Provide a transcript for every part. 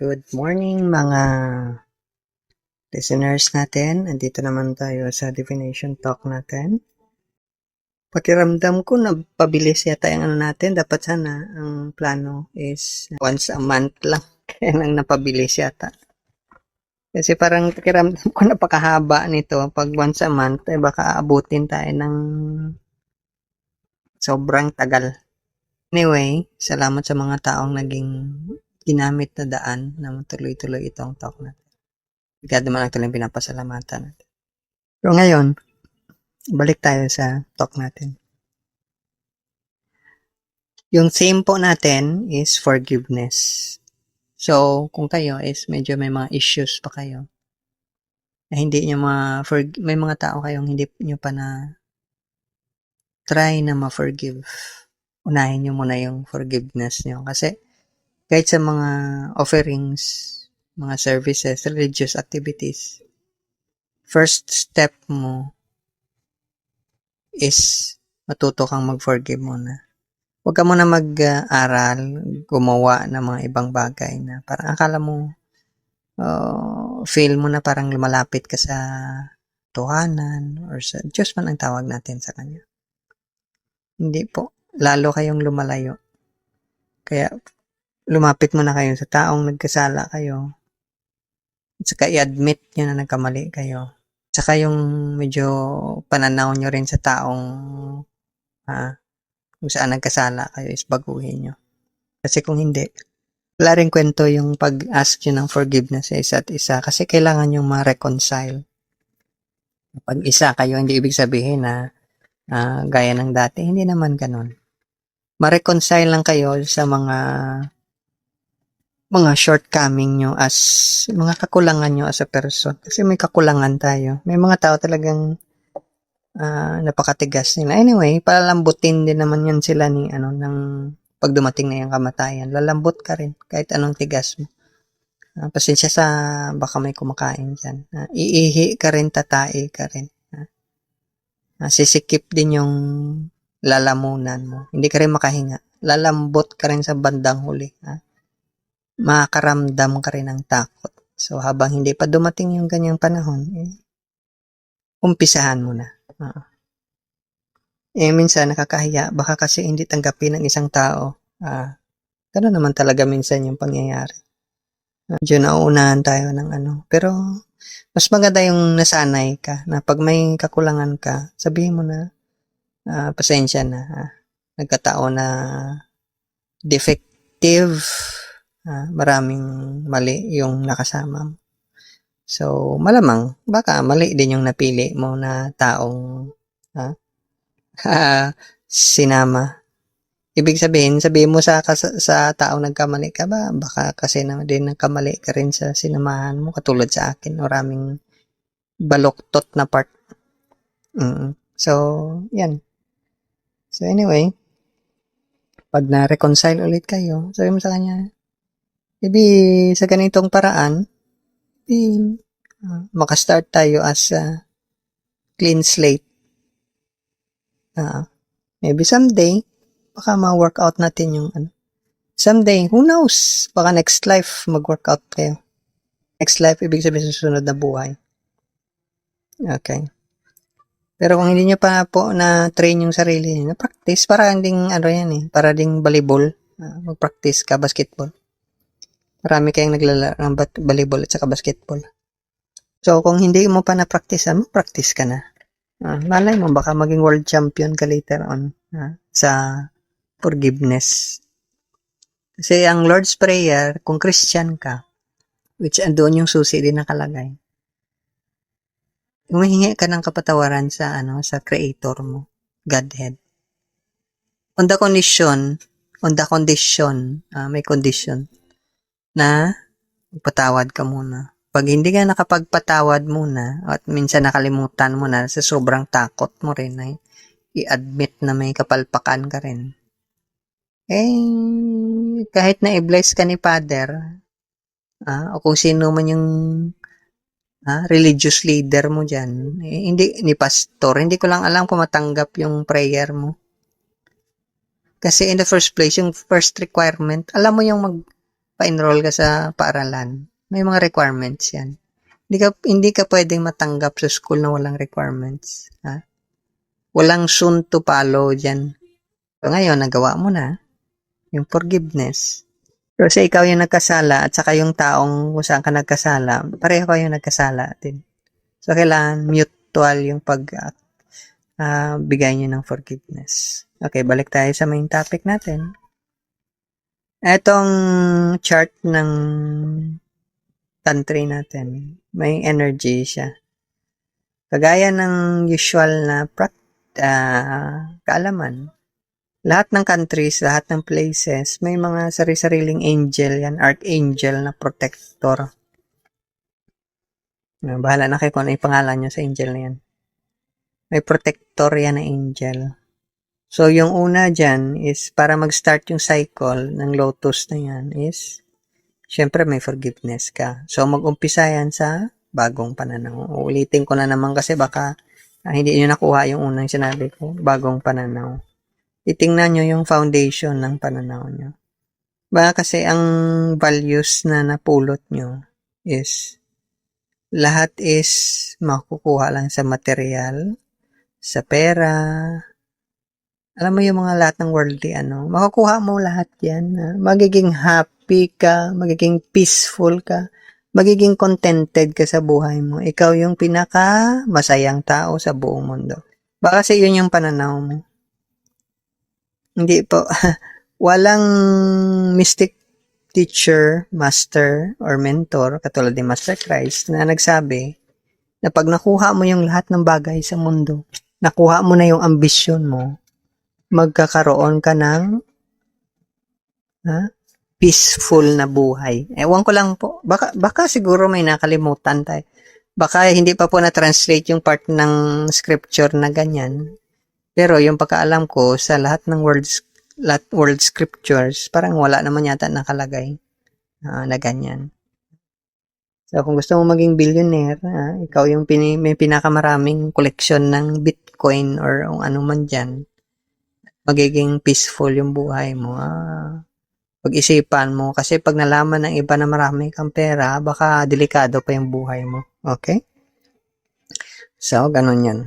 Good morning mga listeners natin. Andito naman tayo sa divination talk natin. Pakiramdam ko na pabilis yata yung natin. Dapat sana ang plano is once a month lang. Kaya lang napabilis yata. Kasi parang pakiramdam ko napakahaba nito. Pag once a month, baka aabutin tayo ng sobrang tagal. Anyway, salamat sa mga taong naging ginamit na daan na tuloy-tuloy itong talk natin. Kaya naman lang tuloy pinapasalamatan. So ngayon, balik tayo sa talk natin. Yung theme po natin is forgiveness. So, kung kayo is medyo may mga issues pa kayo, na hindi nyo may mga tao kayong hindi nyo pa na try na ma-forgive. Unahin nyo muna yung forgiveness nyo. Kasi, kahit sa mga offerings, mga services, religious activities, first step mo is matuto kang mag-forgive muna. Huwag ka muna mag-aral, gumawa ng mga ibang bagay na parang akala mo, feel mo na parang lumalapit ka sa tuhanan or sa Diyos man ang tawag natin sa Kanya. Hindi po. Lalo kayong lumalayo. Kaya lumapit muna kayo sa taong nagkasala kayo. At saka i-admit nyo na nagkamali kayo. Saka yung medyo pananaw nyo rin sa taong kung saan nagkasala kayo is baguhin nyo. Kasi kung hindi, wala rin kwento yung pag-ask nyo ng forgiveness sa isa't isa kasi kailangan yung ma-reconcile. Pag isa kayo, hindi ibig sabihin na gaya ng dati. Hindi naman ganun. Ma-reconcile lang kayo sa mga shortcoming nyo as mga kakulangan nyo as a person. Kasi may kakulangan tayo. May mga tao talagang napakatigas nila. Anyway, palalambutin din naman yan sila ng pag dumating na yung kamatayan. Lalambot ka rin kahit anong tigas mo. Pasensya sa baka may kumakain dyan. Iihi ka rin, tatai ka rin. Sisikip din yung lalamunan mo. Hindi ka rin makahinga. Lalambot ka rin sa bandang huli. Makakaramdam ka rin ng takot. So, habang hindi pa dumating yung ganyang panahon, umpisahan mo na. Minsan nakakahiya. Baka kasi hindi tanggapin ng isang tao. Gano'n naman talaga minsan yung pangyayari. Medyo nauunahan tayo ng Pero, mas maganda yung nasanay ka na pag may kakulangan ka, sabihin mo na, pasensya na. Nagkataon na defective, maraming mali yung nakasama mo. So, malamang, baka mali din yung napili mo na taong sinama. Ibig sabihin mo sa taong nagkamali ka ba, baka kasi na din nagkamali ka rin sa sinamahan mo, katulad sa akin, maraming baluktot na part. So, yan. So, anyway, pag na-reconcile ulit kayo, sabi mo sa kanya, maybe sa ganitong paraan, makastart tayo as a clean slate. Maybe someday, baka ma-workout natin yung someday, who knows? Baka next life, mag-workout kayo. Next life, ibig sabihin susunod na buhay. Okay. Pero kung hindi nyo pa po na-train yung sarili nyo, na-practice, para ding para ding volleyball. Mag-practice ka, basketball. Marami kayong naglalaro ng volleyball at saka basketball. So, kung hindi mo pa na-practice, mag-practice ka na. Malay mo, baka maging world champion ka later on sa forgiveness. Kasi ang Lord's Prayer, kung Christian ka, which andun yung susi din nakalagay, humihingi ka ng kapatawaran sa Creator mo, Godhead. On the condition, may condition, na patawad ka muna. Pag hindi ka nakapagpatawad muna, at minsan nakalimutan mo na sa sobrang takot mo rin, ay i-admit na may kapalpakan ka rin. Kahit na i-bless ka ni Father, o kung sino man yung religious leader mo dyan, hindi, ni pastor, hindi ko lang alam kung matanggap yung prayer mo. Kasi in the first place, yung first requirement, alam mo yung pa-enroll ka sa paaralan. May mga requirements yan. Hindi ka pwedeng matanggap sa school na walang requirements. Ha? Walang soon to follow dyan. So ngayon, nagawa mo na yung forgiveness. Kasi ikaw yung nagkasala at saka yung taong kung saan ka nagkasala, pareho kayo nagkasala din. So kailangan mutual yung bigay nyo ng forgiveness. Okay, balik tayo sa main topic natin. Etong chart ng country natin, may energy siya. Kagaya ng usual na kaalaman, lahat ng countries, lahat ng places, may mga sari-sariling angel yan, archangel na protector. Bahala na kayo kung ano yung pangalan nyo sa angel na yan. May protector yan na angel. So, yung una dyan is, para mag-start yung cycle ng lotus na yan is, syempre may forgiveness ka. So, mag-umpisa yan sa bagong pananaw. Uulitin ko na naman kasi baka hindi nyo nakuha yung unang sinabi ko, bagong pananaw. Titingnan nyo yung foundation ng pananaw nyo. Baka kasi ang values na napulot nyo is, lahat is makukuha lang sa material, sa pera, alam mo yung mga lahat ng worldly, makukuha mo lahat yan. Magiging happy ka, magiging peaceful ka, magiging contented ka sa buhay mo. Ikaw yung pinaka masayang tao sa buong mundo. Baka kasi yun yung pananaw mo. Hindi po. Walang mystic teacher, master, or mentor, katulad ni Master Christ, na nagsabi na pag nakuha mo yung lahat ng bagay sa mundo, nakuha mo na yung ambisyon mo, magkakaroon ka ng peaceful na buhay. Ewan ko lang po. Baka siguro may nakalimutan tayo. Baka hindi pa po na-translate yung part ng scripture na ganyan. Pero yung pagkaalam ko sa lahat ng world scriptures, parang wala naman yata nakalagay na ganyan. So, kung gusto mo maging billionaire, ikaw yung may pinakamaraming collection ng Bitcoin or kung ano man dyan, magiging peaceful yung buhay mo. Pag-isipan mo. Kasi pag nalaman ng iba na marami kang pera, baka delikado pa yung buhay mo. Okay? So, ganun yan.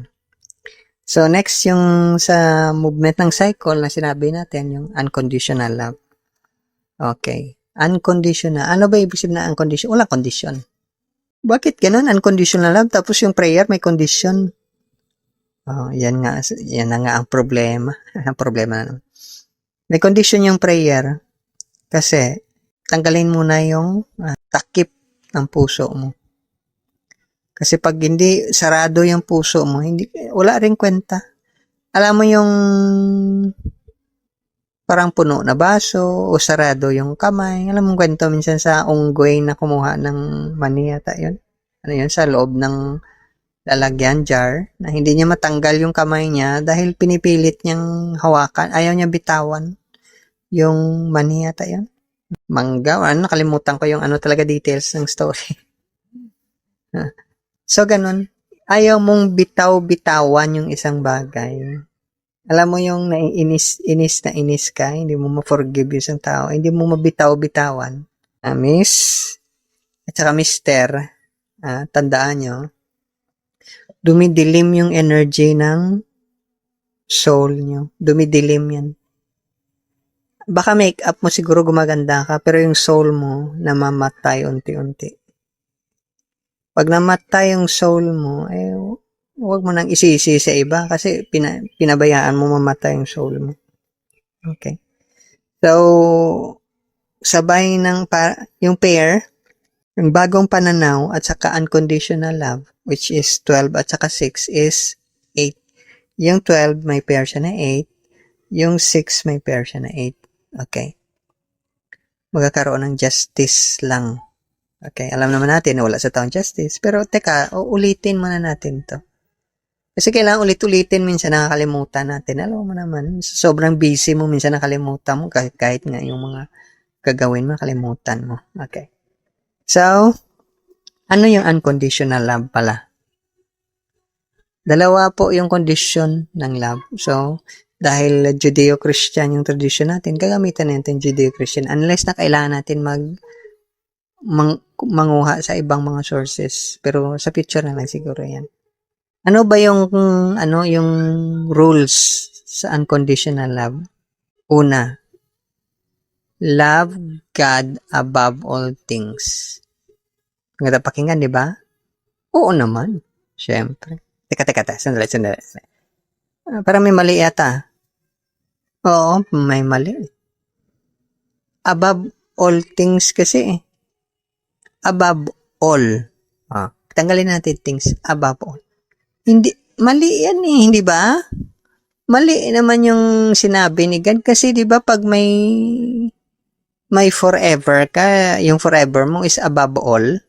So, next yung sa movement ng cycle na sinabi natin, yung unconditional love. Okay. Unconditional. Ano ba ibig sabihin na unconditional? Walang condition. Bakit ganun? Unconditional love. Tapos yung prayer may condition. Yan na nga ang problema. Ang problema na. May condition yung prayer kasi tanggalin mo na yung takip ng puso mo. Kasi pag hindi sarado yung puso mo, wala ring kwenta. Alam mo yung parang puno na baso o sarado yung kamay. Alam mo kwento minsan sa unggoy na kumuha ng mani yata yun. Ano yun? Sa loob ng lalagyan, jar, na hindi niya matanggal yung kamay niya dahil pinipilit niyang hawakan. Ayaw niya bitawan yung mani yata yun. Mangga. Nakalimutan ko yung talaga details ng story. So, ganun. Ayaw mong bitaw-bitawan yung isang bagay. Alam mo yung inis ka, hindi mo ma-forgive yung isang tao, hindi mo mabitaw-bitawan. Miss, at saka mister, tandaan nyo, dumidilim yung energy ng soul nyo. Dumidilim yan. Baka make-up mo siguro gumaganda ka, pero yung soul mo namamatay unti-unti. Pag namatay yung soul mo, huwag mo nang isisi sa iba kasi pinabayaan mo mamatay yung soul mo. Okay. So, sabay ng yung pair, yung bagong pananaw at saka unconditional love, which is 12 at saka 6 is 8. Yung 12 may pair siya na 8. Yung 6 may pair siya na 8. Okay. Magkakaroon ng justice lang. Okay, alam naman natin na wala sa taong justice. Pero teka, ulitin muna natin to. Kasi kailangan ulit-ulitin, minsan nakakalimutan natin. Alam mo naman, sobrang busy mo, minsan nakalimutan mo kahit nga yung mga gagawin mo, nakalimutan mo. Okay. So, ano yung unconditional love pala? Dalawa po yung condition ng love. So, Dahil Judeo-Christian yung tradition natin, gagamitan natin Judeo-Christian unless na kailangan natin manguha sa ibang mga sources. Pero sa future na lang siguro yan. Ano ba yung rules sa unconditional love? Una, love God above all things. Ang ganda pakinggan, di ba? Oo naman. Siyempre. Teka. Sandali. Parang may mali yata. Oo, may mali. Above all things kasi. Above all. Tanggalin natin things. Above all. Hindi, mali yan hindi ba? Mali naman yung sinabi ni God kasi 'di ba pag may forever ka, yung forever mo is above all.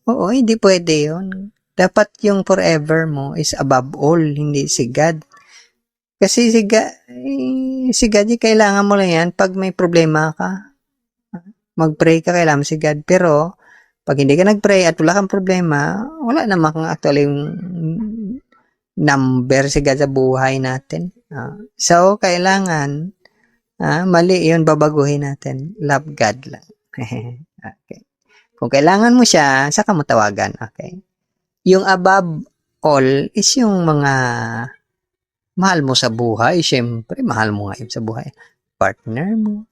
Oo, hindi pwede 'yon. Dapat yung forever mo is above all, hindi si God. Kasi si God, kailangan mo lang yan pag may problema ka. Mag-pray ka, kailangan si God. Pero pag hindi ka nag-pray at wala kang problema, wala namang actually yung number si God sa buhay natin. So, kailangan, mali yun, babaguhin natin. Love God lang. Okay. Kung kailangan mo siya, saka mo tawagan. Okay. Yung above all is yung mga mahal mo sa buhay. Siyempre, mahal mo nga yun sa buhay. Partner mo,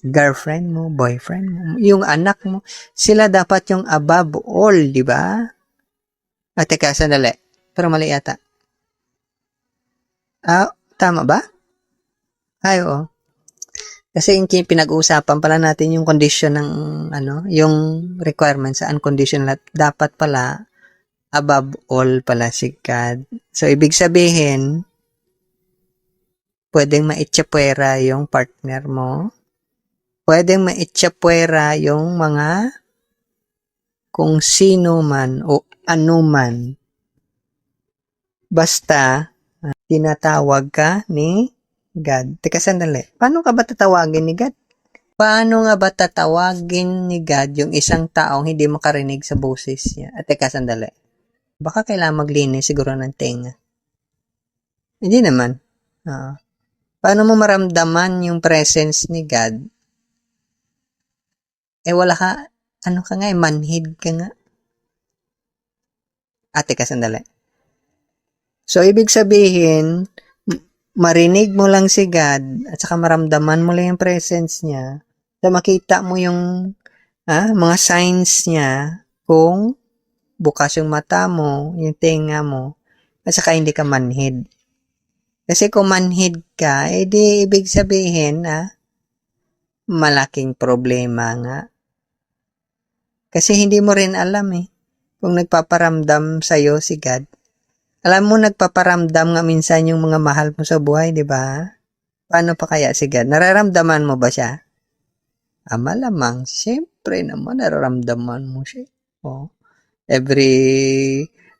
girlfriend mo, boyfriend mo, yung anak mo. Sila dapat yung above all, di ba? Teka, sandali. Pero mali yata. Tama ba? Ay, oo. Kasi yung pinag-uusapan pala natin yung condition ng yung requirements sa unconditional, dapat pala above all pala si God. So ibig sabihin pwedeng maitsapuera yung partner mo. Pwedeng maitsapuera yung mga kung sino man o anuman. Basta tinatawag ka ni God. Teka, sandali. Paano ka ba tatawagin ni God? Paano nga ba tatawagin ni God yung isang taong hindi makarinig sa boses niya? Teka, sandali. Baka kailangan maglinis siguro ng tenga. Hindi naman. Paano mo maramdaman yung presence ni God? Wala ka, manhid ka nga. Teka, sandali. So, ibig sabihin, marinig mo lang si God at saka maramdaman mo lang yung presence niya, so makita mo yung mga signs niya kung bukas yung mata mo, yung tenga mo, at saka hindi ka manhid. Kasi kung manhid ka, di ibig sabihin malaking problema nga. Kasi hindi mo rin alam kung nagpaparamdam sa'yo si God. Alam mo, nagpaparamdam nga minsan yung mga mahal mo sa buhay, di ba? Paano pa kaya si God? Nararamdaman mo ba siya? Malamang, siyempre naman, nararamdaman mo siya.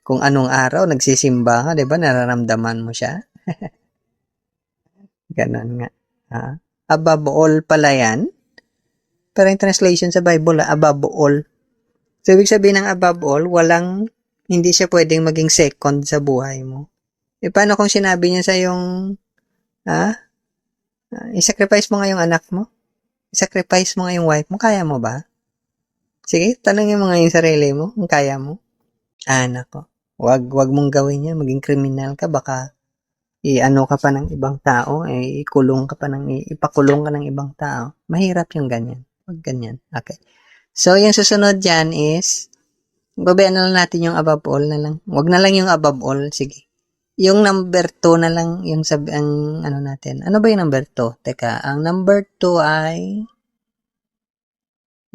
Kung anong araw, nagsisimba ka, di ba? Nararamdaman mo siya. Ganon nga. Above all pala yan. Pero yung translation sa Bible, above all. So, ibig sabihin ng above all, hindi siya pwedeng maging second sa buhay mo. Paano kung sinabi niya sa yung, i-sacrifice mo nga yung anak mo? I-sacrifice mo nga yung wife mo? Kaya mo ba? Sige, tanongin mo nga yung sarili mo, kung kaya mo. Nako. Wag mong gawin yan, maging kriminal ka, baka ka pa ng ibang tao, ipakulong ka ng ibang tao. Mahirap yung ganyan. Wag ganyan. Okay. So, yung susunod dyan is, babayaan na lang natin yung above all na lang. Wag na lang yung above all. Sige. Yung number 2 na lang yung natin. Ano ba yung number 2? Teka, ang number 2 ay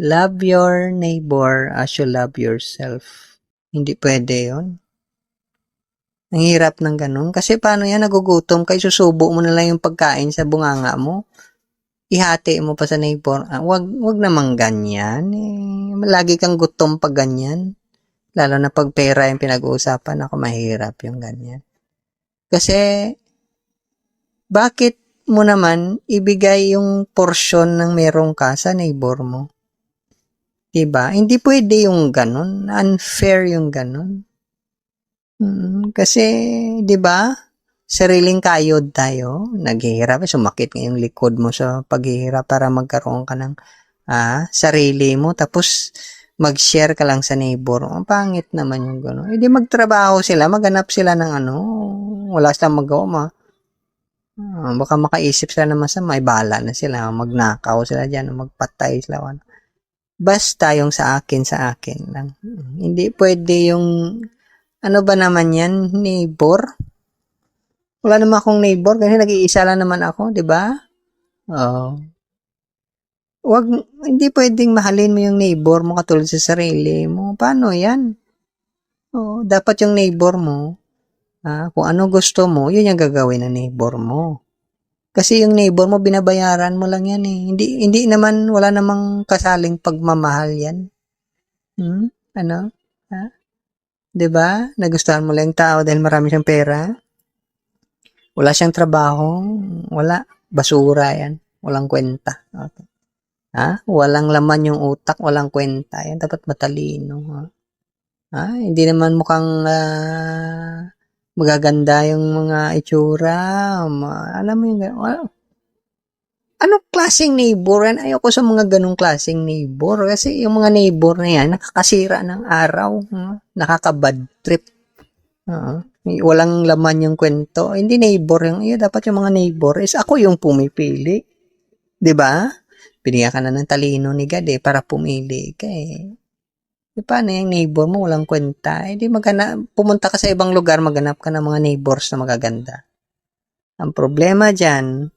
love your neighbor as you love yourself. Hindi pwede yun. Ang hirap ng ganun. Kasi paano yan, nagugutom ka, susubo mo na lang yung pagkain sa bunganga mo. Ihati mo pa sa neighbor. Wag namang ganyan. Lagi kang gutom pag ganyan. Lalo na pag pera yung pinag-uusapan, ako mahirap yung ganyan. Kasi, bakit mo naman ibigay yung portion ng meron ka sa neighbor mo? Diba? Hindi pwede yung ganun. Unfair yung ganun. Kasi, diba? Sariling kayod tayo. Naghihirap. Sumakit nga yung likod mo sa paghihirap para magkaroon ka ng sarili mo. Tapos, mag-share ka lang sa neighbor. Ang pangit naman yung gano'n. Hindi magtrabaho sila. Maghanap sila ng wala silang magawa. Baka makaisip sila na masama. Ay, bahala na sila. Magnakaw sila dyan. Magpatay sila. Basta yung sa akin lang. Hindi pwede yung ano ba naman yan, neighbor? Wala naman akong neighbor kasi nag-iisa lang naman ako, di ba? Oo. Hindi pwedeng mahalin mo yung neighbor mo katulad sa sarili mo. Paano yan? Oo, dapat yung neighbor mo, kung ano gusto mo, yun yung gagawin ng neighbor mo. Kasi yung neighbor mo, binabayaran mo lang yan eh. Hindi naman, wala namang kasaling pagmamahal yan. Ano? Ha? Diba? Nagustuhan mo lang yung tao dahil marami siyang pera. Wala siyang trabaho. Wala. Basura yan. Walang kwenta. Okay. Walang laman yung utak. Walang kwenta. Yan dapat matalino. Hindi naman mukhang magaganda yung mga itsura. Alam mo yung anong klaseng neighbor yan? Ayoko sa mga ganong klaseng neighbor. Kasi yung mga neighbor na yan, nakakasira ng araw. Nakaka-bad trip. Walang laman yung kwento. Hindi neighbor yung, dapat yung mga neighbor is ako yung pumipili. 'Di ba? Binigyan ka na ng talino ni God para pumili ka eh. Paano yung neighbor mo walang kwenta? Hindi pumunta ka sa ibang lugar, maghanap ka ng mga neighbors na magaganda. Ang problema dyan,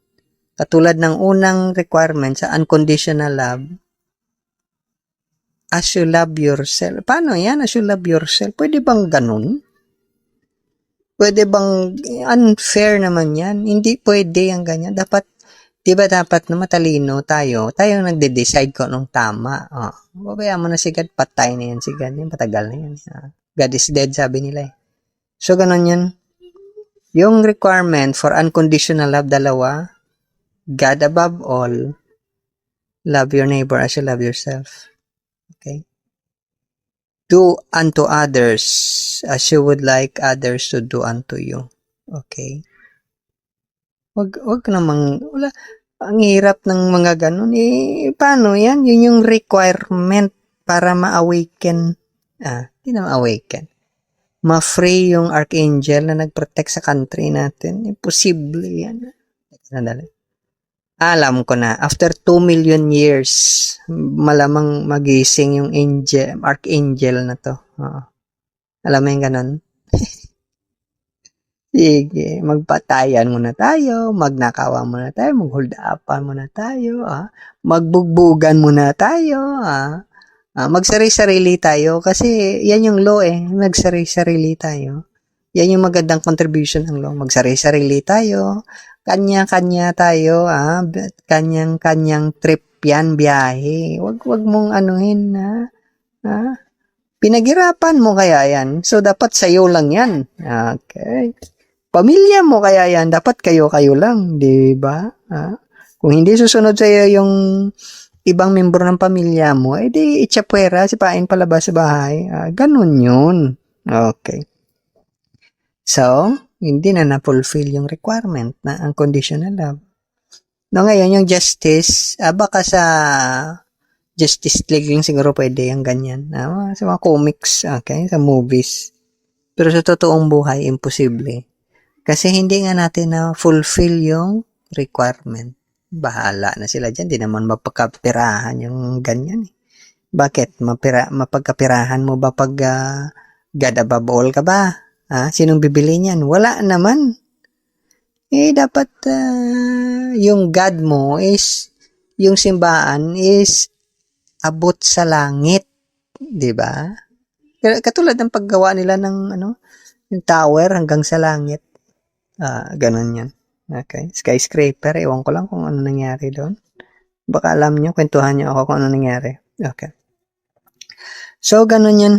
katulad ng unang requirement sa unconditional love, as you love yourself. Paano yan? As you love yourself. Pwede bang ganun? Pwede bang unfair naman yan? Hindi pwede yung ganyan. Dapat, di ba dapat na matalino tayo? Tayo nagde-decide kung anong tama. Babayaan mo na si God, patay na yan si God. Yan, patagal na yan. God is dead, sabi nila eh. So, ganun yan. Yung requirement for unconditional love, dalawa, God above all, love your neighbor as you love yourself. Okay? Do unto others as you would like others to do unto you. Okay? Wag namang, wala, ang hirap ng mga ganun. Paano yan? Yun yung requirement para ma-awaken. Hindi na ma-awaken. Ma-free yung archangel na nag-protect sa country natin. Imposible yan. Sandali. Alam ko na, after 2 million years, malamang magising yung archangel na to. Alam mo yung ganun? Sige, magpatayan muna tayo, magnakawan muna tayo, maghold-upan muna tayo, magbugbugan muna tayo, magsari-sarili tayo, kasi yan yung law eh, magsari-sarili tayo. Yan yung magandang contribution ng law, magsari-sarili tayo, kanya-kanya tayo, kanyang-kanyang trip yan, biyahe. Wag mong anuhin, Pinaghirapan mo kaya yan, so dapat sa'yo lang yan. Okay. Pamilya mo kaya yan, dapat kayo-kayo lang, di ba? Kung hindi susunod sa'yo yung ibang membro ng pamilya mo, di itsapwera, sipain palabas sa bahay. Ganun yun. Okay. So, hindi na na-fulfill yung requirement na unconditional love. No, ngayon, yung justice, baka sa Justice League yung siguro pwede yung ganyan. Sa mga comics, okay, sa movies. Pero sa totoong buhay, imposible. Kasi hindi nga natin na-fulfill yung requirement. Bahala na sila dyan. Di naman mapagkapirahan yung ganyan. Bakit? Mapagkapirahan mo ba pag God above all ka ba? Sinong bibili niyan? Wala naman. Dapat yung God mo is, yung simbahan is abot sa langit. Diba? Katulad ng paggawa nila ng yung tower hanggang sa langit. Ganun yan. Okay. Skyscraper. Ewan ko lang kung ano nangyari doon. Baka alam nyo, kwentuhan nyo ako kung ano nangyari. Okay. So, ganun yan.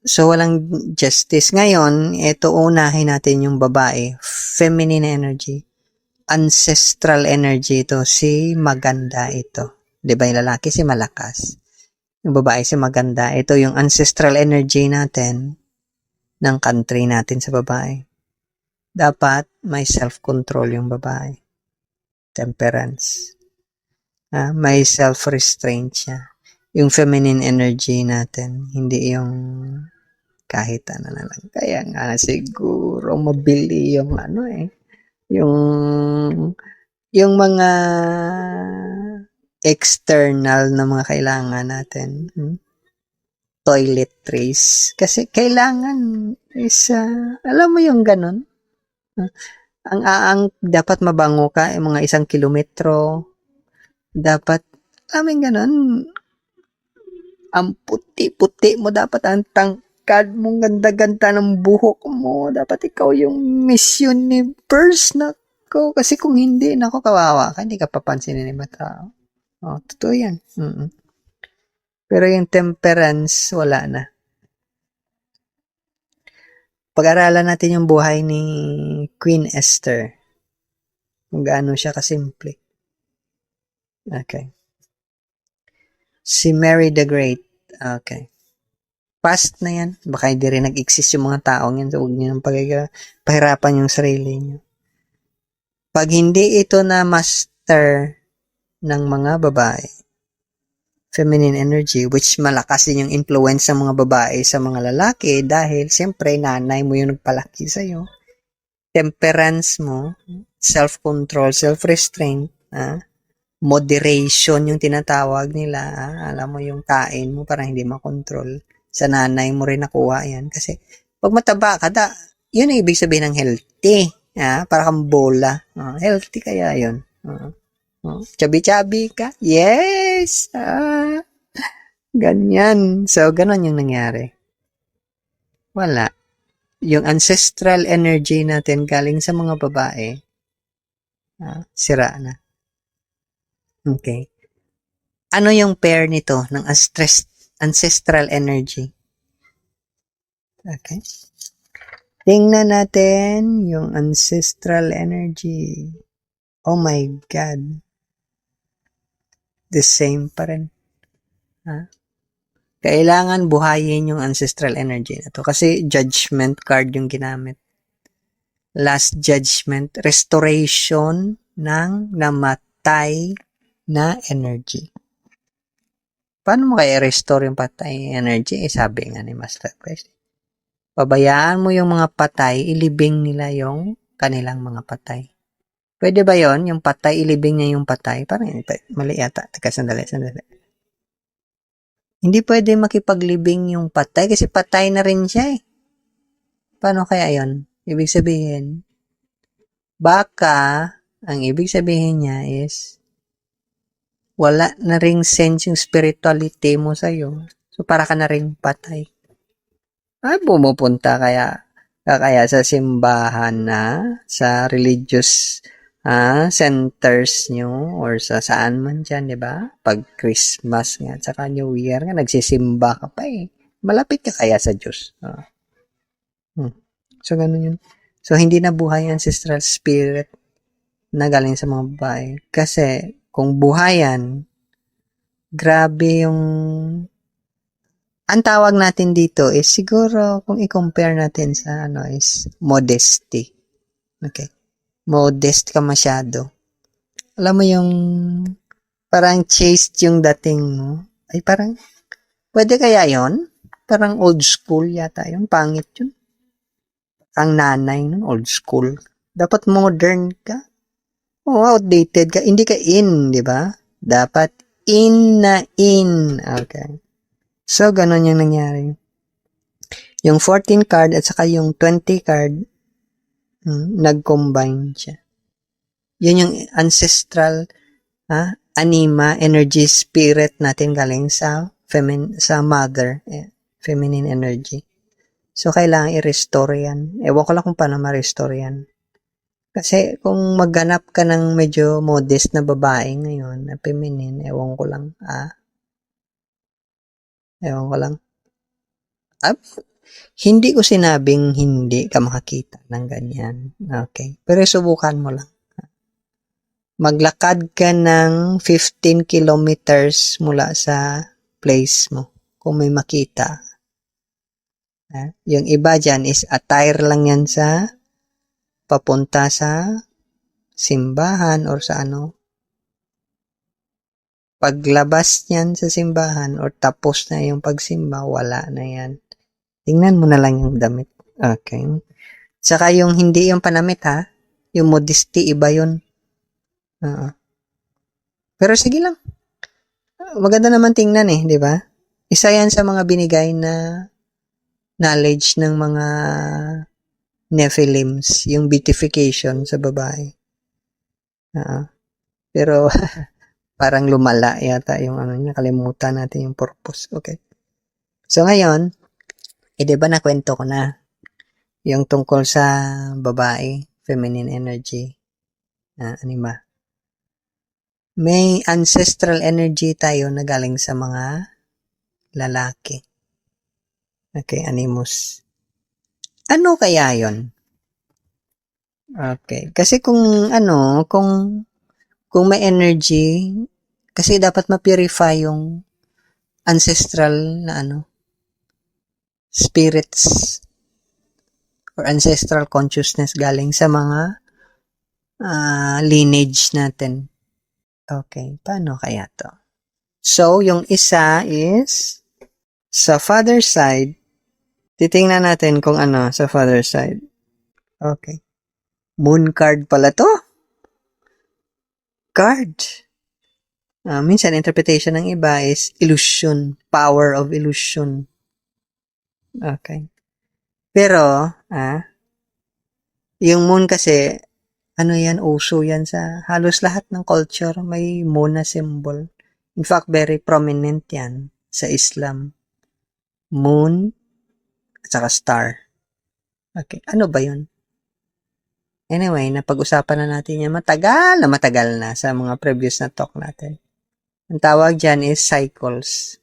So, walang justice. Ngayon, ito unahin natin yung babae. Feminine energy. Ancestral energy ito. Si maganda ito. Diba yung lalaki si malakas. Yung babae si maganda. Ito yung ancestral energy natin. ng country natin sa babae. Dapat may self-control yung babae. Temperance. May self-restraint siya. Yung feminine energy natin, hindi yung kahit ano na lang. Kaya nga siguro mabili yung yung mga external na mga kailangan natin. Toiletries. Kasi kailangan is, alam mo yung ganun? Ang dapat mabango ka, yung mga 1 kilometro. Dapat, alam mo yung ganun? Ang puti-puti mo, dapat ang tangkad mo, ganda-ganda ng buhok mo. Dapat ikaw yung Miss Universe na ko. Kasi kung hindi, nako kawawa ka, hindi ka papansinin ni tao. Totoo yan. Pero yung temperance, wala na. Pag-aralan natin yung buhay ni Queen Esther. Kung gaano siya kasimple. Okay. Si Mary the Great. Okay. Past na yan. Baka hindi rin nag-exist yung mga taong yan. So, huwag nyo nang pahirapan yung sarili nyo. Pag hindi ito na master ng mga babae, feminine energy, which malakas din yung influence ng mga babae sa mga lalaki dahil siyempre nanay mo yung nagpalaki sa'yo. Temperance mo, self-control, self-restraint, moderation yung tinatawag nila. Alam mo yung kain mo para hindi makontrol. Sa nanay mo rin nakuha yan. Kasi pag mataba ka, yun ang ibig sabihin ng healthy. Para kang bola. Healthy kaya yun. Chubby-chubby ka? Yes! Ganyan. So, ganon yung nangyari. Wala. Yung ancestral energy natin galing sa mga babae, sira na. Okay. Ano yung pair nito ng ancestral energy? Okay. Tingnan natin yung ancestral energy. Oh my God. The same pa rin. Kailangan buhayin yung ancestral energy na to. Kasi judgment card yung ginamit. Last judgment. Restoration ng namatay na energy. Paano mo kaya restore yung patay energy? Sabi nga ni Master Quest. Pabayaan mo yung mga patay, ilibing nila yung kanilang mga patay. Pwede ba yon yung patay, ilibing niya yung patay? Parang mali yata. Teka, sandali. Hindi pwede makipaglibing yung patay kasi patay na rin siya eh. Paano kaya yon? Ibig sabihin, baka, ang ibig sabihin niya is, wala na ring sense yung spirituality mo sa'yo. So, para ka na ring patay. Pumupunta kaya sa simbahan na, sa religious centers nyo, or sa saan man dyan, di ba? Pag Christmas nga, saka New Year nga, nagsisimba ka pa eh. Malapit ka kaya sa Diyos. So, ganun yun. So, hindi na buhay ang ancestral spirit na galing sa mga babae. Kasi, kung buhayan, grabe yung ang tawag natin dito is siguro kung i-compare natin sa is modesty. Okay. Modest ka masyado. Alam mo yung parang chaste yung dating mo. Ay parang pwede kaya yon? Parang old school yata yun. Pangit yun. Ang nanay nun, old school. Dapat modern ka. Outdated ka. Hindi ka in, di ba? Dapat in na in. Okay. So, ganun yung nangyari. Yung 14 card at saka yung 20 card, nag-combine siya. Yun yung ancestral anima, energy, spirit natin galing sa mother, feminine energy. So, kailangan i-restore yan. Ewan ko lang kung paano ma-restore yan. Kasi kung maghanap ka ng medyo modest na babae ngayon, na feminine, ewan ko lang. Hindi ko sinabing hindi ka makakita ng ganyan. Okay. Pero subukan mo lang. Maglakad ka ng 15 kilometers mula sa place mo kung may makita. Yung iba dyan is attire lang yan sa papunta sa simbahan or sa ano. Paglabas niyan sa simbahan or tapos na yung pagsimba, wala na yan. Tingnan mo na lang yung damit. Okay. Saka yung hindi yung panamit ha. Yung modesty, iba yun. Pero sige lang. Maganda naman tingnan eh, di ba? Isa yan sa mga binigay na knowledge ng mga Nephilims, yung beatification sa babae. Pero parang lumala yata yung ano niya, kalimutan natin yung purpose. Okay. So ngayon, di ba nakwento ko na yung tungkol sa babae, feminine energy, anima. May ancestral energy tayo na galing sa mga lalaki. Okay, animus. Ano kaya yon? Okay. Kasi kung may energy, kasi dapat ma-purify yung ancestral na spirits or ancestral consciousness galing sa mga lineage natin. Okay, paano kaya to? So, yung isa is sa father side, titingnan natin kung ano sa father side. Okay. Moon card pala to. Card. Minsan, interpretation ng iba is illusion. Power of illusion. Okay. Pero, yung moon kasi, ano yan, uso yan sa halos lahat ng culture. May moon na symbol. In fact, very prominent yan sa Islam. Moon at saka star. Okay. Ano ba yun? Anyway, napag-usapan na natin yan matagal na sa mga previous na talk natin. Ang tawag dyan is cycles.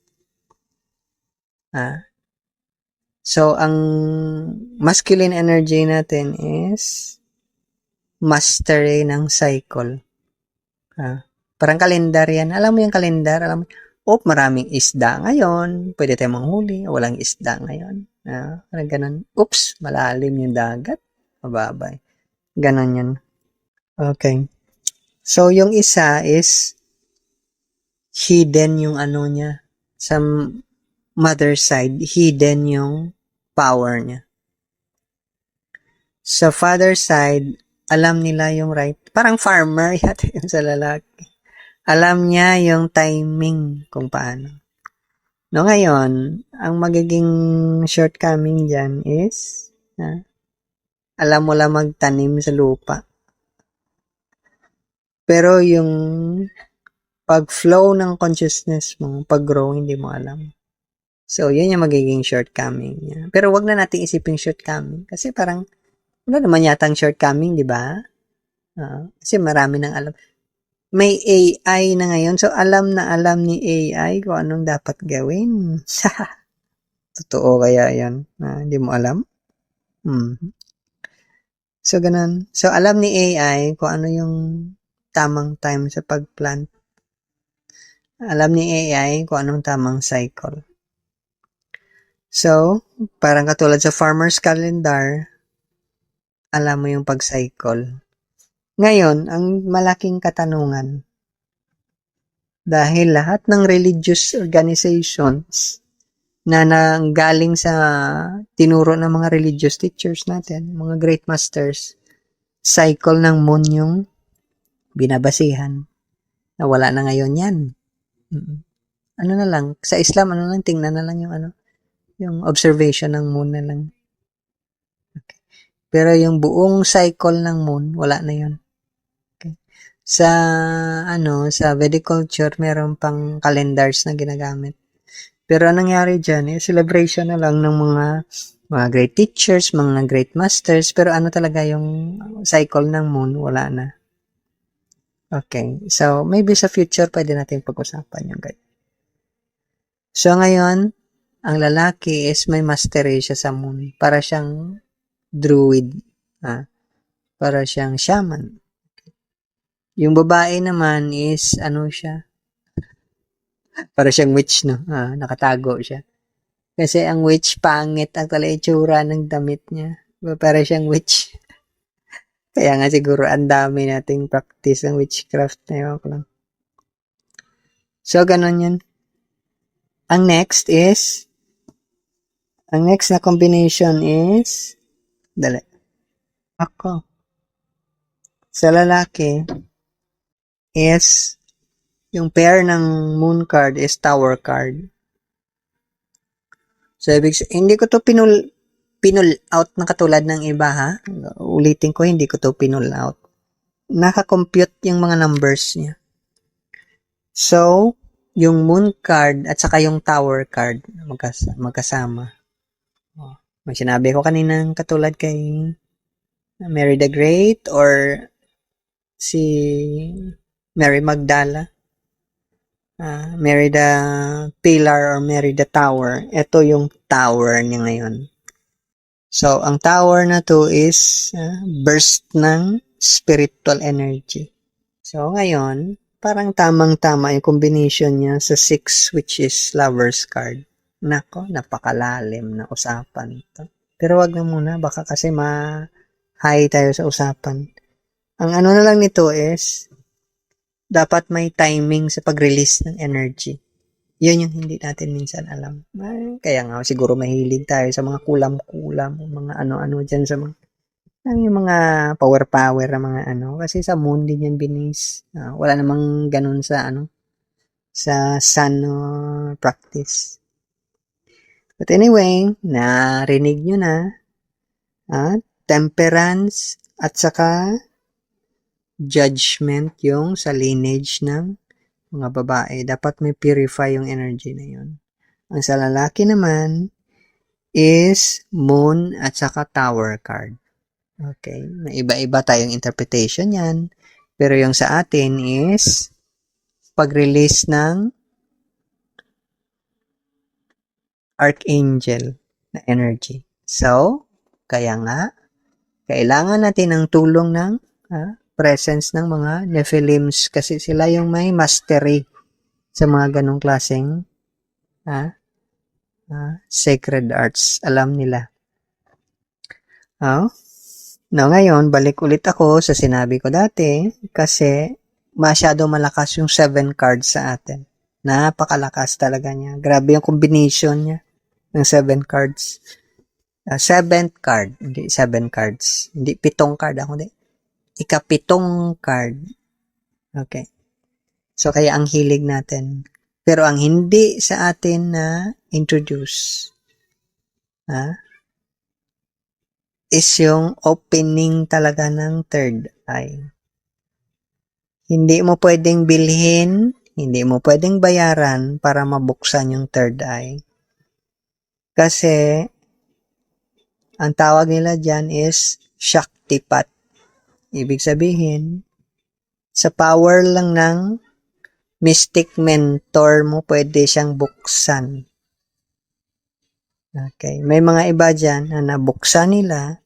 So, ang masculine energy natin is mastery ng cycle. Parang kalendar yan. Alam mo yung kalendar? Alam mo, maraming isda ngayon. Pwede tayong manghuli. Walang isda ngayon. Parang ganun. Oops, malalim yung dagat. Mababay. Ganon yun. Okay. So, yung isa is hidden yung ano niya. Sa mother side, hidden yung power niya. Sa father side, alam nila yung right. Parang farmer yata yun sa lalaki. Alam niya yung timing kung paano. No, ngayon, ang magiging shortcoming dyan is, alam mo lang magtanim sa lupa. Pero yung pag-flow ng consciousness mo, pag-grow, hindi mo alam. So, yun yung magiging shortcoming niya. Pero wag na natin isipin shortcoming. Kasi parang, wala naman yatang shortcoming, di ba? Kasi marami nang alam. May AI na ngayon. So, alam ni AI kung anong dapat gawin. Totoo kaya yan? Hindi mo alam? So, ganun. So, alam ni AI kung ano yung tamang time sa pag-plant. Alam ni AI kung anong tamang cycle. So, parang katulad sa farmer's calendar, alam mo yung pag-cycle. Ngayon, ang malaking katanungan, dahil lahat ng religious organizations na nanggaling sa tinuro ng mga religious teachers natin, mga great masters, cycle ng moon yung binabasihan. Nawala na ngayon yan. Ano na lang, sa Islam, tingnan na lang yung observation ng moon na lang. Okay. Pero yung buong cycle ng moon, wala na yun. Okay. Sa Vedic culture, meron pang calendars na ginagamit. Pero anong nangyari dyan, celebration na lang ng mga great teachers, mga great masters, pero ano talaga yung cycle ng moon, wala na. Okay, so maybe sa future, pwede natin pag-usapan yung guys. So ngayon, ang lalaki is may mastery siya sa moon. Para siyang druid. Para siyang shaman. Yung babae naman is, siya? Para siyang witch, no? Nakatago siya. Kasi ang witch, pangit ang tala itsura ng damit niya. Para siyang witch. Kaya nga siguro ang dami nating practice ng witchcraft na yun ko lang. So, ganun yun. Ang next na combination is, dali. Ako. Sa lalaki, is, yung pair ng moon card is tower card. So, hindi ko to pinul out na katulad ng iba, ha? Ulitin ko, hindi ko to pinul out. Naka-compute yung mga numbers niya. So, yung moon card at saka yung tower card magkasama. May sinabi ko kaninang katulad kay Mary the Great or si Mary Magdala. Mary the Pillar or Mary the Tower. Ito yung tower niya ngayon. So, ang tower na to is burst ng spiritual energy. So, ngayon, parang tamang-tama yung combination niya sa 6 which is Lover's card. Nako, napakalalim na usapan ito. Pero wag na muna, baka kasi ma-high tayo sa usapan. Ang ano na lang nito is, dapat may timing sa pag-release ng energy. Yun yung hindi natin minsan alam. Kaya nga, siguro mahilig tayo sa mga kulam-kulam, mga ano-ano dyan sa mga, yung mga power-power na mga ano. Kasi sa moon din yan binis. Wala namang ganun sa sa sun practice. But anyway, narinig nyo na, temperance at saka judgment yung sa lineage ng mga babae. Dapat may purify yung energy na yun. Ang sa lalaki naman is moon at saka tower card. Okay. May iba-iba tayong interpretation yan. Pero yung sa atin is pag-release ng archangel na energy. So, kaya nga, kailangan natin ng tulong ng presence ng mga Nephilims kasi sila yung may mastery sa mga ganong klaseng sacred arts. Alam nila. Ngayon, balik ulit ako sa sinabi ko dati kasi masyado malakas yung 7 cards sa atin. Napakalakas talaga niya. Grabe yung combination niya ng 7 cards. 7th card, hindi 7 cards. Hindi 7 card ako, hindi. Ika-7 card. Okay. So, kaya ang hilig natin. Pero ang hindi sa atin na introduce is yung opening talaga ng third eye. Hindi mo pwedeng bilhin, hindi mo pwedeng bayaran para mabuksan yung third eye. Kasi, ang tawag nila dyan is Shaktipat. Ibig sabihin, sa power lang ng mystic mentor mo, pwede siyang buksan. Okay. May mga iba dyan na nabuksan nila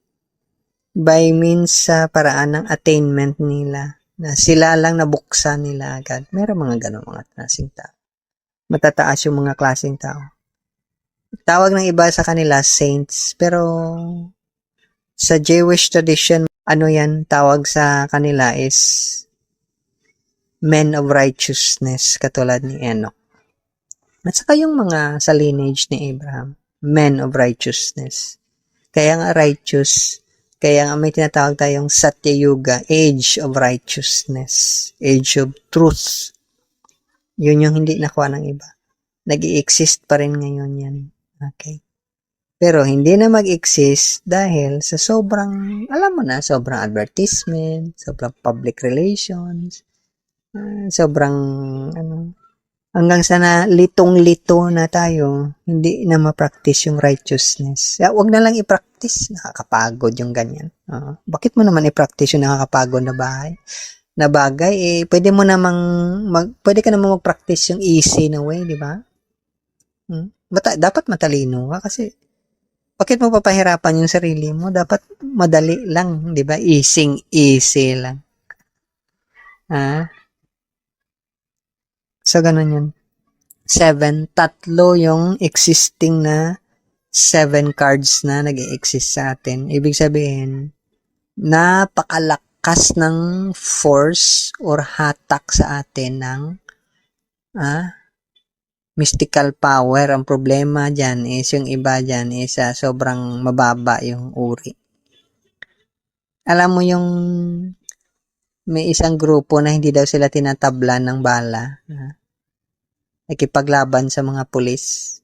by means sa paraan ng attainment nila. Na sila lang nabuksan nila agad. Meron mga ganun mga klaseng tao. Matataas yung mga klaseng tao. Tawag ng iba sa kanila saints. Pero sa Jewish tradition, ano yan, tawag sa kanila is men of righteousness, katulad ni Enoch. At saka yung mga sa lineage ni Abraham, men of righteousness. Kaya nga righteous, kaya nga may tinatawag tayong Satya Yuga, age of righteousness, age of truth. Yun yung hindi nakuha ng iba. Nag-i-exist pa rin ngayon yan. Okay. Pero hindi na mag-exist dahil sa sobrang, alam mo na, sobrang advertisement, sobrang public relations, sobrang, hanggang sa na litong-lito na tayo, hindi na ma-practice yung righteousness. Wag na lang i-practice, nakakapagod yung ganyan. Bakit mo naman i-practice yung nakakapagod na bagay? Pwede mo namang, pwede ka namang mag-practice yung easy na way, di ba? Dapat matalino ka kasi bakit mo papahirapan yung sarili mo? Dapat madali lang, di ba? Easy lang. So, ganun yun. 7, tatlo yung existing na 7 cards na nag-i-exist sa atin. Ibig sabihin, napakalakas ng force or hatak sa atin ng mystical power. Ang problema dyan is yung iba dyan is sobrang mababa yung uri. Alam mo yung may isang grupo na hindi daw sila tinatablan ng bala. Nakipaglaban sa mga pulis.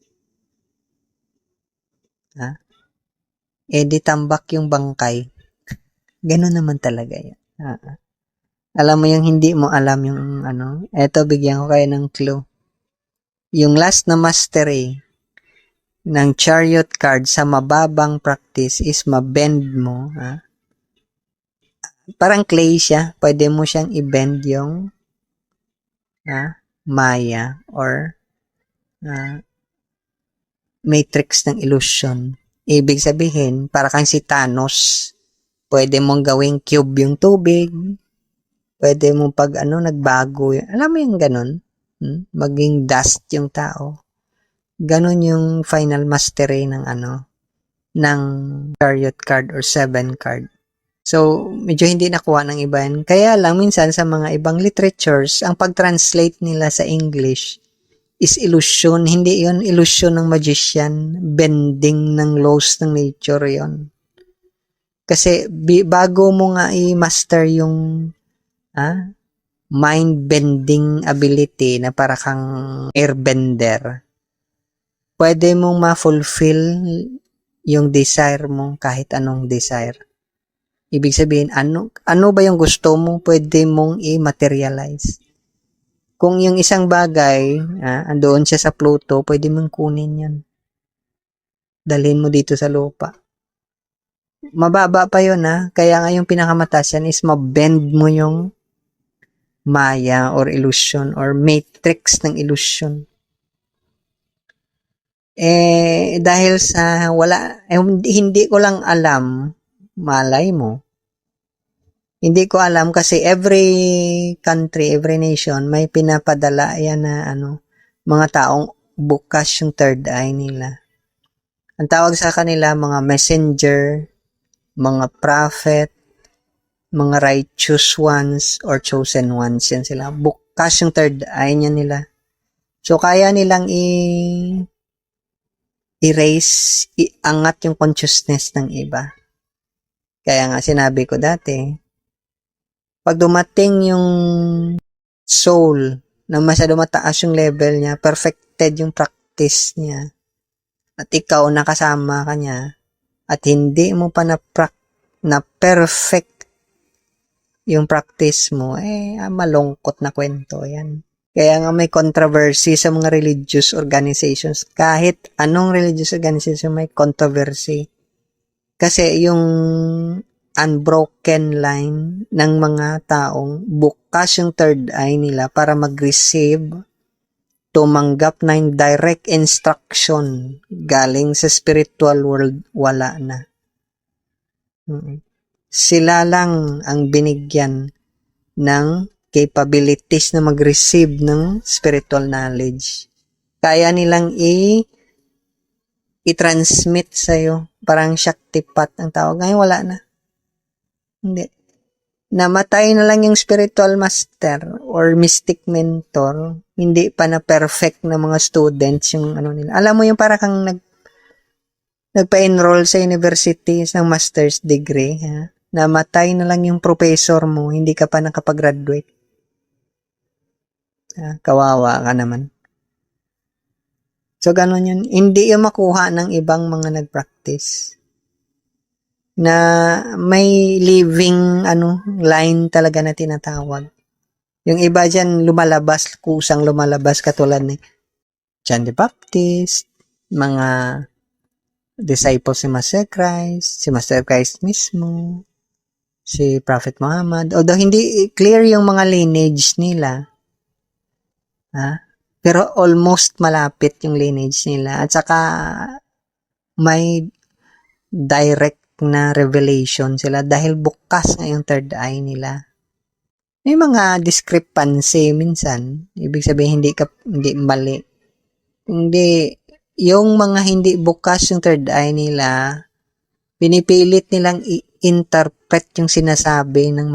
Di tambak yung bangkay. Ganun naman talaga yan. Alam mo yung hindi mo alam yung ano. Eto, bigyan ko kayo ng clue. Yung last na mastery ng chariot card sa mababang practice is mabend mo. Parang clay siya. Pwede mo siyang i-bend yung maya or matrix ng illusion. Ibig sabihin, para kang si Thanos. Pwede mong gawing cube yung tubig. Pwede mong pag nagbago. Alam mo yung ganun? Maging dust yung tao. Ganun yung final mastery ng ng chariot card or 7 card. So, medyo hindi nakuha ng iba yan. Kaya lang, minsan sa mga ibang literatures, ang pag-translate nila sa English is illusion. Hindi yon illusion ng magician. Bending ng laws ng nature yon. Kasi bago mo nga i-master yung mind-bending ability na para kang airbender, pwede mong ma-fulfill yung desire mo kahit anong desire. Ibig sabihin, ano ba yung gusto mo, pwede mong i-materialize. Kung yung isang bagay, andoon siya sa Pluto, pwede mong kunin yan. Dalhin mo dito sa lupa. Mababa pa yun, kaya nga yung pinakamataas yan is mabend mo yung maya or illusion or matrix ng illusion. Dahil sa hindi ko lang alam, malay mo. Hindi ko alam kasi every country, every nation, may pinapadala yan na mga taong bukas yung third eye nila. Ang tawag sa kanila, mga messenger, mga prophet, mga righteous ones, or chosen ones, yan sila. Bukas yung third eye niya nila. So, kaya nilang erase, iangat yung consciousness ng iba. Kaya nga sinabi ko dati, pag dumating yung soul na masyado mataas yung level niya, perfected yung practice niya, at ikaw nakasama ka niya, at hindi mo pa na perfect yung practice mo, malungkot na kwento yan. Kaya nga may controversy sa mga religious organizations. Kahit anong religious organization may controversy. Kasi yung unbroken line ng mga taong bukas yung third eye nila para mag-receive, tumanggap na yung direct instruction galing sa spiritual world, wala na. Sila lang ang binigyan ng capabilities na mag-receive ng spiritual knowledge. Kaya nilang i-transmit sa'yo. Parang Shaktipat ang tawag. Ngayon wala na. Hindi. Namatay na lang yung spiritual master or mystic mentor. Hindi pa na perfect na mga students yung nila. Alam mo yung para kang nagpa-enroll sa university ng master's degree. Namatay na lang yung professor mo. Hindi ka pa nakapag-graduate. Kawawa ka naman. So, ganun yun. Hindi yung makuha ng ibang mga nag-practice. Na may living line talaga na tinatawag. Yung iba dyan lumalabas, kusang lumalabas katulad ni John the Baptist, mga disciples si Master Christ mismo, si Prophet Muhammad. Although hindi clear yung mga lineage nila, pero almost malapit yung lineage nila. At saka may direct na revelation sila dahil bukas na yung third eye nila. May mga discrepancy minsan. Ibig sabihin hindi mali. Hindi, yung mga hindi bukas yung third eye nila, pinipilit nilang i-interpret yung sinasabi ng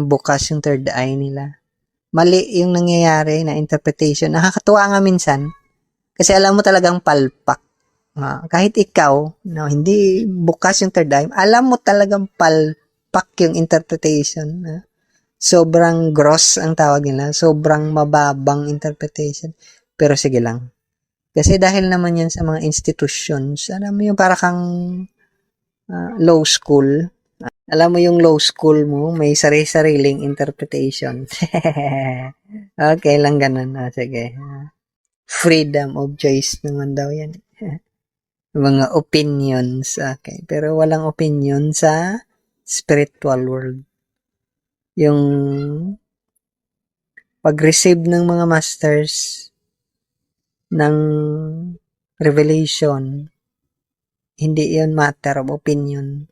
bukas yung third eye nila. Mali yung nangyayari na interpretation. Nakakatuwa nga minsan, kasi alam mo talagang palpak. Kahit ikaw, no, hindi bukas yung third eye, alam mo talagang palpak yung interpretation. Sobrang gross ang tawag nila. Sobrang mababang interpretation. Pero sige lang. Kasi dahil naman yan sa mga institutions, alam mo yung para kang law school. Alam mo yung law school mo, may sariling interpretation. Okay lang ganun. Sige. Freedom of choice naman daw yan. Mga opinions. Okay. Pero walang opinion sa spiritual world. Yung pag-receive ng mga masters ng revelation, hindi yun matter of opinion.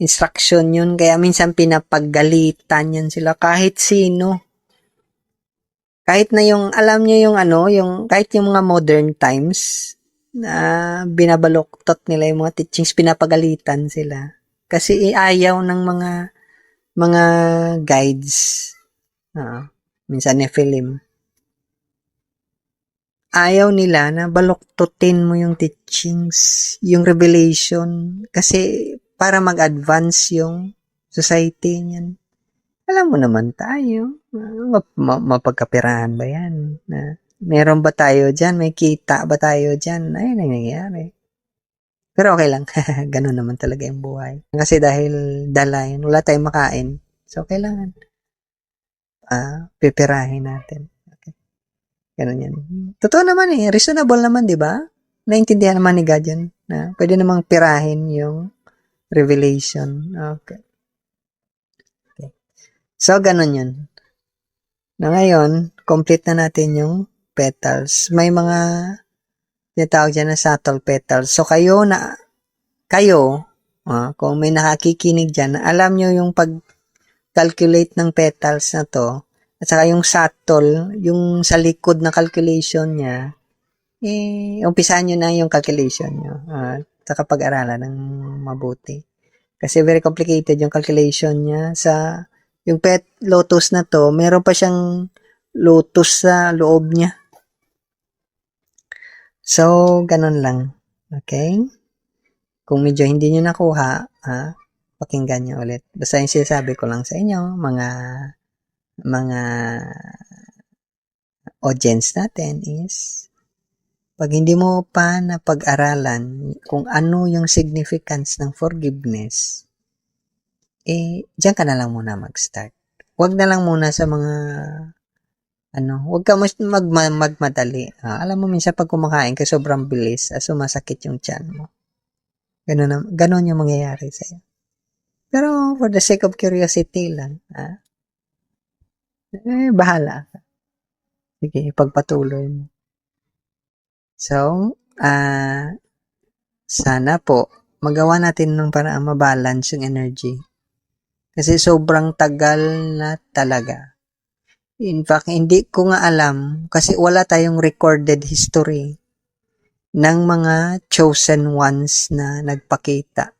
Instruction yun, kaya minsan pinapagalitan yan sila kahit sino. Kahit na yung, alam nyo yung kahit yung mga modern times, na binabaluktot nila yung mga teachings, pinapagalitan sila. Kasi ayaw ng mga guides. Minsan Nephilim. Ayaw nila na baluktutin mo yung teachings, yung revelation, kasi para mag-advance yung society niyan. Alam mo naman tayo, mapagkapirahan ba yan? Meron ba tayo dyan? May kita ba tayo dyan? Ay, nangyayari. Pero okay lang. Ganun naman talaga yung buhay. Kasi dahil dala yun, wala tayong makain. So, kailangan pipirahin natin. Okay. Ganun yan. Totoo naman reasonable naman, di ba? Naintindihan naman ni God yan. Na pwede namang pirahin yung revelation. Okay. So, ganun yun. Na ngayon, complete na natin yung petals. May mga tinatawag dyan na subtle petals. So, kung may nakakikinig dyan, alam nyo yung pag-calculate ng petals na to, at saka yung subtle, yung sa likod na calculation niya, umpisahan nyo na yung calculation nyo. Saka pag-aralan ng mabuti. Kasi very complicated yung calculation niya sa yung lotus na to, meron pa siyang lotus sa loob niya. So, ganun lang. Okay? Kung medyo hindi nyo nakuha, pakinggan nyo ulit. Basta yung sinasabi ko lang sa inyo, mga audience natin is, pag hindi mo pa napag-aralan kung ano yung significance ng forgiveness, diyan ka na lang muna mag-start. Huwag na lang muna sa mga huwag ka magmadali. Alam mo, minsan pag kumakain ka sobrang bilis, sumasakit yung tiyan mo. Ganun yung mangyayari sa'yo. Pero for the sake of curiosity lang, bahala ka. Sige, ipagpatuloy mo. So, sana po, magawa natin ng paraan mabalance yung energy. Kasi sobrang tagal na talaga. In fact, hindi ko nga alam kasi wala tayong recorded history ng mga chosen ones na nagpakita.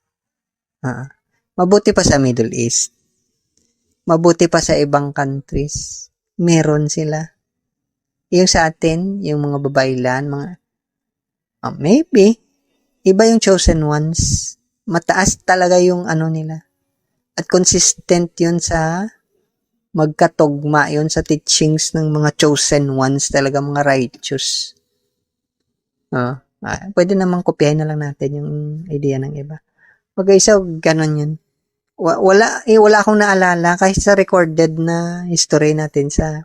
Mabuti pa sa Middle East. Mabuti pa sa ibang countries. Meron sila. Yung sa atin, yung mga babaylan, maybe, iba yung chosen ones. Mataas talaga yung nila. At consistent yun sa magkatugma yun sa teachings ng mga chosen ones, talaga mga righteous. Pwede namang kopyahin na lang natin yung idea ng iba. Okay, so ganun yun. Wala akong naalala kahit sa recorded na history natin sa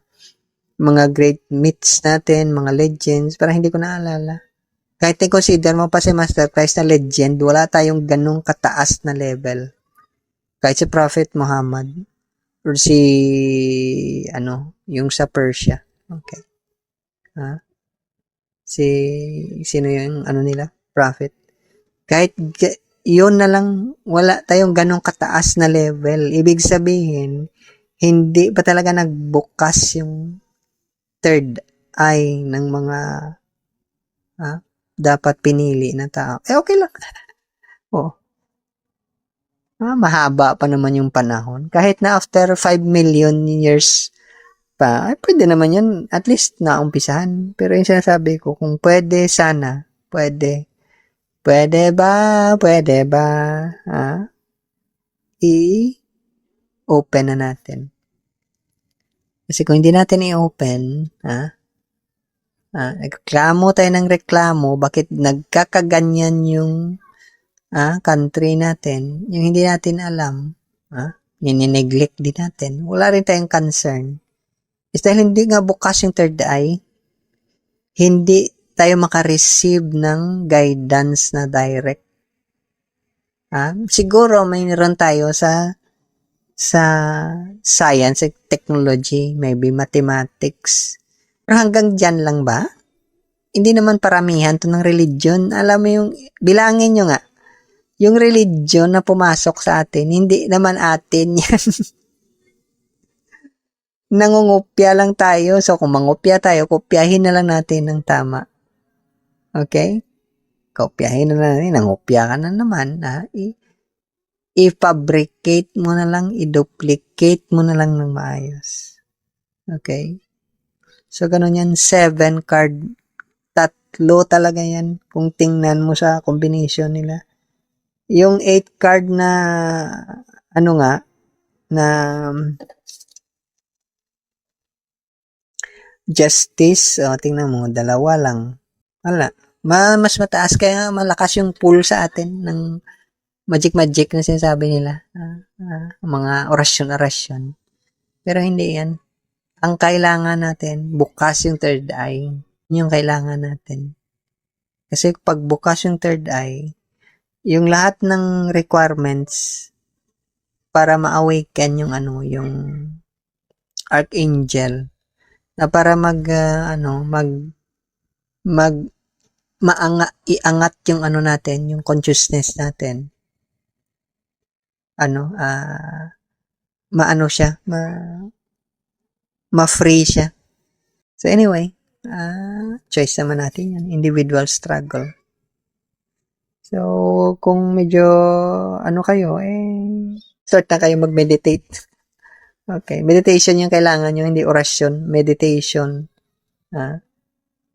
mga great myths natin, mga legends, parang hindi ko naalala. Kahit i-consider mo pa si Master Christ na legend, wala tayong ganung kataas na level. Kahit si Prophet Muhammad, or yung sa Persia. Okay. Sino yung nila? Prophet. Kahit yun na lang, wala tayong ganong kataas na level. Ibig sabihin, hindi pa talaga nagbukas yung third eye ng mga dapat pinili na tao, okay lang. Oo. Mahaba pa naman yung panahon. Kahit na after 5 million years pa, pwede naman yan, at least naumpisahan. Pero yung sinasabi ko, kung pwede, sana, pwede. Pwede ba? Pwede ba? I-open na natin. Kasi kung hindi natin i-open, reklamo tayo ng reklamo, bakit nagkakaganyan yung country natin, yung hindi natin alam, ninineglect din natin, wala rin tayong concern. Is dahil hindi nga bukas yung third eye, hindi tayo makareceive ng guidance na direct. Siguro mayroon tayo sa science and technology, maybe mathematics. Pero hanggang dyan lang ba? Hindi naman paramihan to ng religion. Alam mo yung, bilangin nyo nga, yung religion na pumasok sa atin, hindi naman atin yan. Nangungupya lang tayo. So, kung mangupya tayo, kopyahin na lang natin ng tama. Okay? Kopyahin na lang natin. Nangupya ka na naman. I-fabricate mo na lang, i-duplicate mo na lang ng maayos. Okay? So, ganun yan. 7 card. 3 talaga yan. Kung tingnan mo sa combination nila. Yung 8 card na, na justice, tingnan mo, 2 lang. Wala. Mas mataas kaya malakas yung pull sa atin ng magic na sinasabi nila. Mga orasyon. Pero hindi yan. Ang kailangan natin, bukas yung third eye. Yung kailangan natin. Kasi pag bukas yung third eye, yung lahat ng requirements para ma-awaken yung yung archangel na para iangat yung natin, yung consciousness natin. Ma-free siya. So anyway, choice naman natin yan. Individual struggle. So, kung medyo, kayo, start na kayo mag-meditate. Okay. Meditation yung kailangan nyo, hindi orasyon. Meditation.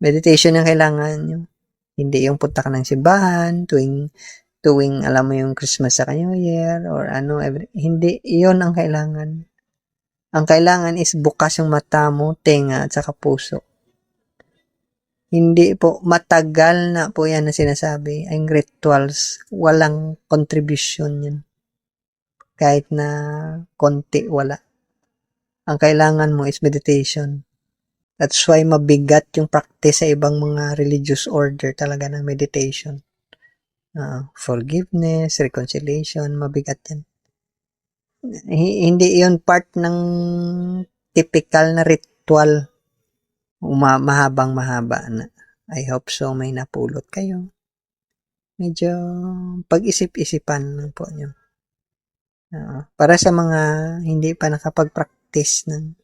Meditation yung kailangan nyo. Hindi yung punta ka ng simbahan, tuwing alam mo yung Christmas sa New Year, or hindi, iyon ang kailangan. Ang kailangan is bukas yung mata mo, tenga, at saka puso. Hindi po, matagal na po yan na sinasabi. Ang rituals, walang contribution yan. Kahit na konti, wala. Ang kailangan mo is meditation. That's why mabigat yung practice sa ibang mga religious order talaga ng meditation. Forgiveness, reconciliation, mabigat yan. Hindi yun part ng typical na ritual. Mahaba na. I hope so may napulot kayo. Medyo pag-isip-isipan lang po nyo. Para sa mga hindi pa nakapag-practice ng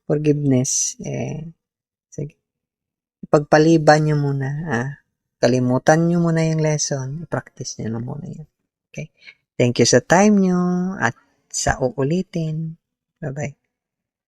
forgiveness, sige. Ipagpaliban nyo muna. Kalimutan nyo muna yung lesson. I-practice nyo na muna yun. Okay? Thank you sa time nyo at sa uulitin. Bye-bye.